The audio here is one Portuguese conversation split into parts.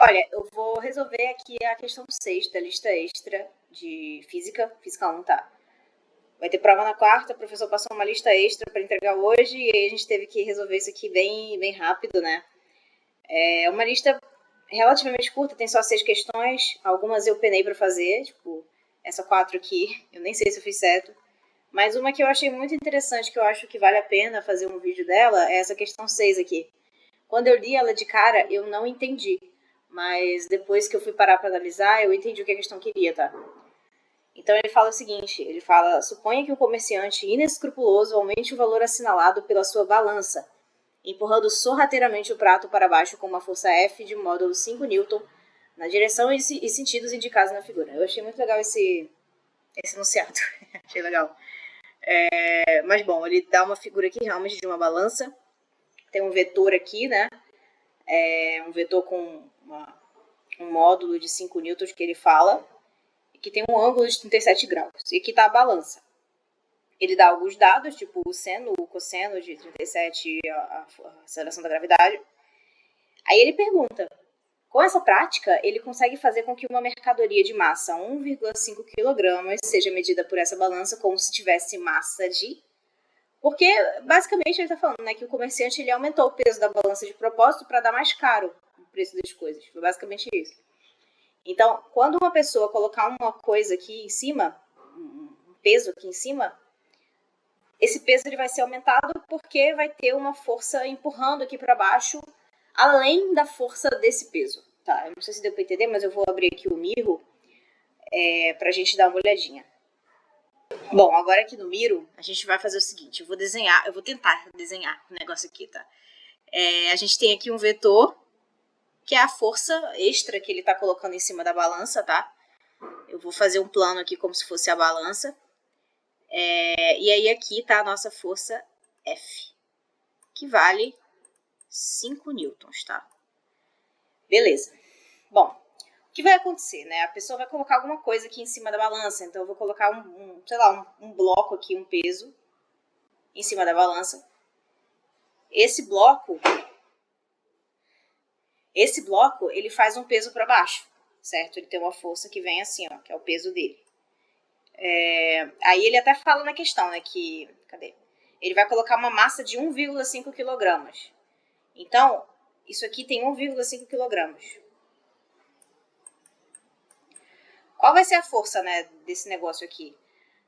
Olha, eu vou resolver aqui a questão 6 da lista extra de física. Física 1, tá? Vai ter prova na quarta, o professor passou uma lista extra para entregar hoje e aí a gente teve que resolver isso aqui bem rápido, né? É uma lista relativamente curta, tem só 6 questões. Algumas eu penei para fazer, tipo essa 4 aqui, eu nem sei se eu fiz certo. Mas uma que eu achei muito interessante, que eu acho que vale a pena fazer um vídeo dela, é essa questão 6 aqui. Quando eu li ela de cara, eu não entendi. Mas depois que eu fui parar para analisar, eu entendi o que a questão queria, tá? Então ele fala o seguinte, ele fala, suponha que um comerciante inescrupuloso aumente o valor assinalado pela sua balança, empurrando sorrateiramente o prato para baixo com uma força F de módulo 5 Newton, na direção e sentidos indicados na figura. Eu achei muito legal esse enunciado, achei legal. Mas bom, ele dá uma figura aqui realmente de uma balança, tem um vetor aqui, né? Um vetor com um módulo de 5 newtons que ele fala, que tem um ângulo de 37 graus. E aqui está a balança. Ele dá alguns dados, tipo o seno, o cosseno de 37 e a aceleração da gravidade. Aí ele pergunta, com essa prática, ele consegue fazer com que uma mercadoria de massa 1,5 kg seja medida por essa balança como se tivesse massa de... Porque, basicamente, ele está falando, né, que o comerciante ele aumentou o peso da balança de propósito para dar mais caro o preço das coisas. Foi basicamente isso. Então, quando uma pessoa colocar uma coisa aqui em cima, um peso aqui em cima, esse peso ele vai ser aumentado porque vai ter uma força empurrando aqui para baixo, além da força desse peso. Tá, eu não sei se deu para entender, mas eu vou abrir aqui o Miro para a gente dar uma olhadinha. Bom, agora aqui no Miro, a gente vai fazer o seguinte, eu vou tentar desenhar o negócio aqui, tá? A gente tem aqui um vetor, que é a força extra que ele está colocando em cima da balança, tá? Eu vou fazer um plano aqui como se fosse a balança. E aí aqui tá a nossa força F, que vale 5 newtons, tá? Beleza. Bom, o que vai acontecer, né? A pessoa vai colocar alguma coisa aqui em cima da balança, então eu vou colocar um bloco aqui, um peso, em cima da balança. Esse bloco, ele faz um peso para baixo, certo? Ele tem uma força que vem assim, ó, que é o peso dele. Aí ele até fala na questão, né, que... Cadê? Ele vai colocar uma massa de 1,5 kg. Então, isso aqui tem 1,5 kg. Qual vai ser a força, né, desse negócio aqui?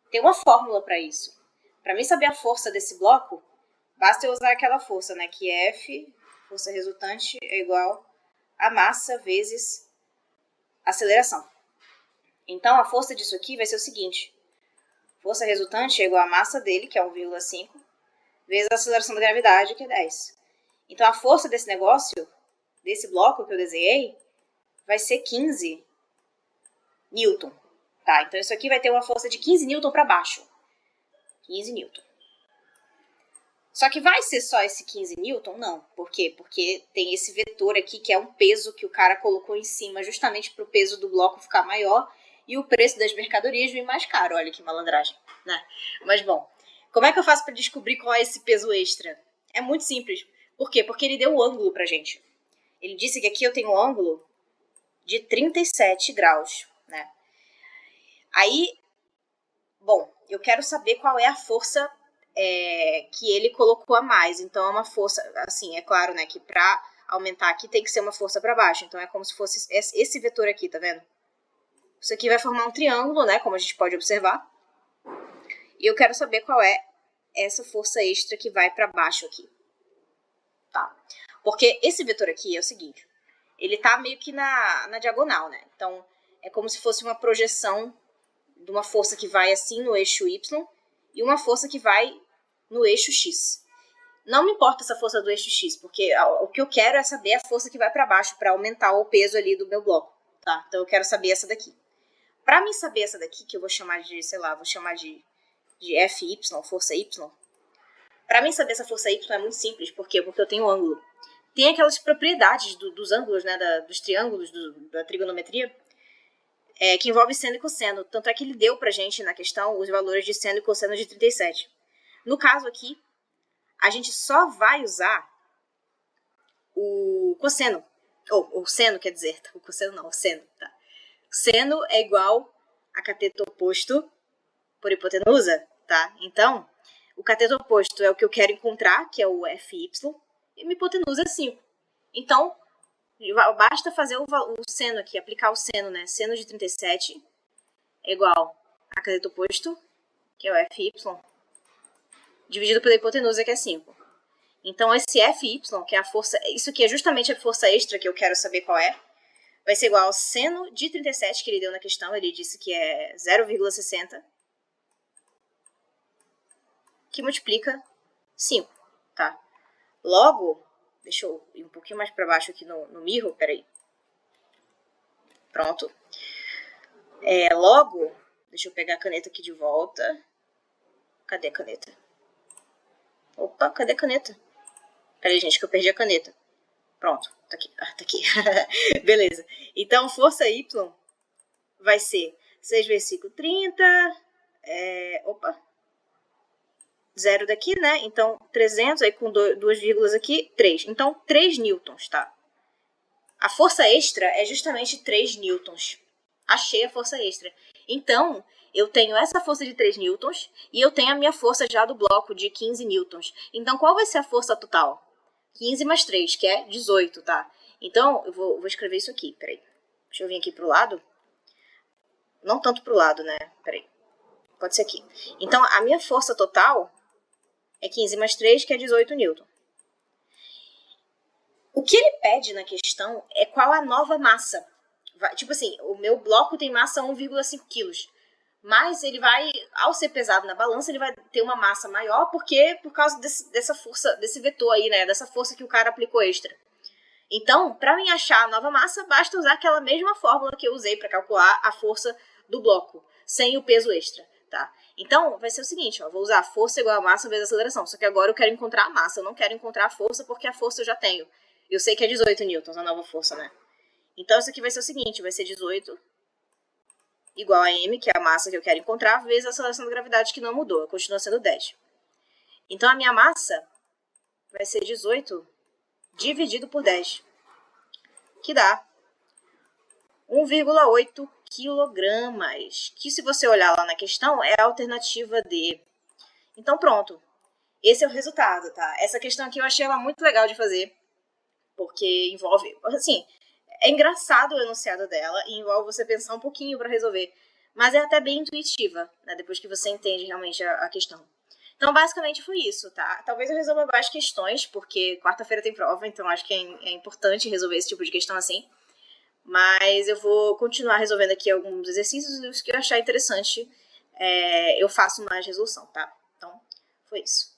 Tem uma fórmula para isso. Para mim saber a força desse bloco, basta eu usar aquela força, né, que é F, força resultante, é igual a massa vezes aceleração. Então, a força disso aqui vai ser o seguinte. Força resultante é igual a massa dele, que é 1,5, vezes a aceleração da gravidade, que é 10. Então, a força desse negócio, desse bloco que eu desenhei, vai ser 15 Newton. Tá? Então, isso aqui vai ter uma força de 15 Newton para baixo. 15 Newton. Só que vai ser só esse 15 Newton? Não. Por quê? Porque tem esse vetor aqui, que é um peso que o cara colocou em cima, justamente para o peso do bloco ficar maior e o preço das mercadorias vir mais caro. Olha que malandragem, né? Mas, bom, como é que eu faço para descobrir qual é esse peso extra? É muito simples. Por quê? Porque ele deu o ângulo pra gente. Ele disse que aqui eu tenho um ângulo de 37 graus, né? Aí, bom, eu quero saber qual é a força que ele colocou a mais. Então, é uma força, assim, é claro, né, que para aumentar aqui tem que ser uma força para baixo. Então, é como se fosse esse vetor aqui, tá vendo? Isso aqui vai formar um triângulo, né, como a gente pode observar. E eu quero saber qual é essa força extra que vai para baixo aqui. Tá? Porque esse vetor aqui é o seguinte, ele tá meio que na diagonal, né? Então, é como se fosse uma projeção de uma força que vai assim no eixo Y e uma força que vai no eixo X. Não me importa essa força do eixo X, porque o que eu quero é saber a força que vai para baixo para aumentar o peso ali do meu bloco, tá? Então eu quero saber essa daqui. Para mim saber essa daqui, que eu vou chamar de, sei lá, vou chamar de FY, força Y. Para mim saber essa força Y é muito simples, por quê? Porque eu tenho ângulo. Tem aquelas propriedades dos ângulos, né, dos triângulos, da trigonometria, que envolve seno e cosseno. Tanto é que ele deu pra gente na questão os valores de seno e cosseno de 37. No caso aqui, a gente só vai usar o cosseno, ou seno, quer dizer, o cosseno não, o seno, tá? O seno é igual a cateto oposto por hipotenusa, tá? Então, o cateto oposto é o que eu quero encontrar, que é o FY, e minha hipotenusa é 5. Então, basta fazer o seno aqui, aplicar o seno, né? Seno de 37 é igual a cateto oposto, que é o FY, dividido pela hipotenusa, que é 5. Então, esse FY, que é a força, isso aqui é justamente a força extra que eu quero saber qual é, vai ser igual ao seno de 37 que ele deu na questão, ele disse que é 0,60, que multiplica 5, tá? Logo, deixa eu ir um pouquinho mais para baixo aqui no mirror, peraí. Pronto. Logo, deixa eu pegar a caneta aqui de volta. Cadê a caneta? Opa, cadê a caneta? Peraí, gente, que eu perdi a caneta. Pronto, tá aqui. Ah, tá aqui. Beleza. Então, força Y vai ser 6 vezes 5, 30. Opa. 0 daqui, né? Então, 300, aí com duas vírgulas aqui, 3. Então, 3 newtons, tá? A força extra é justamente 3 newtons. Achei a força extra. Então, eu tenho essa força de 3 newtons e eu tenho a minha força já do bloco de 15 newtons. Então, qual vai ser a força total? 15 mais 3, que é 18, tá? Então, eu vou escrever isso aqui, peraí. Deixa eu vir aqui pro lado. Não tanto pro lado, né? Peraí. Pode ser aqui. Então, a minha força total é 15 mais 3, que é 18 newton. O que ele pede na questão é qual a nova massa. Tipo assim, o meu bloco tem massa 1,5 quilos. Mas ele vai, ao ser pesado na balança, ele vai ter uma massa maior por causa dessa força, desse vetor aí, né? Dessa força que o cara aplicou extra. Então, para mim achar a nova massa, basta usar aquela mesma fórmula que eu usei para calcular a força do bloco, sem o peso extra, tá? Então, vai ser o seguinte, ó, vou usar a força igual a massa vezes a aceleração, só que agora eu quero encontrar a massa, eu não quero encontrar a força porque a força eu já tenho. Eu sei que é 18 newtons a nova força, né? Então, isso aqui vai ser o seguinte, vai ser 18 igual a m, que é a massa que eu quero encontrar, vezes a aceleração da gravidade, que não mudou, continua sendo 10. Então, a minha massa vai ser 18 dividido por 10, que dá 1,8 quilogramas, que se você olhar lá na questão, é a alternativa D. Então, pronto. Esse é o resultado, tá? Essa questão aqui eu achei ela muito legal de fazer, porque envolve, assim, é engraçado o enunciado dela e envolve você pensar um pouquinho para resolver, mas é até bem intuitiva, né? Depois que você entende realmente a questão. Então, basicamente foi isso, tá? Talvez eu resolva mais questões, porque quarta-feira tem prova, então acho que é importante resolver esse tipo de questão assim. Mas eu vou continuar resolvendo aqui alguns exercícios e os que eu achar interessante eu faço mais resolução, tá? Então, foi isso.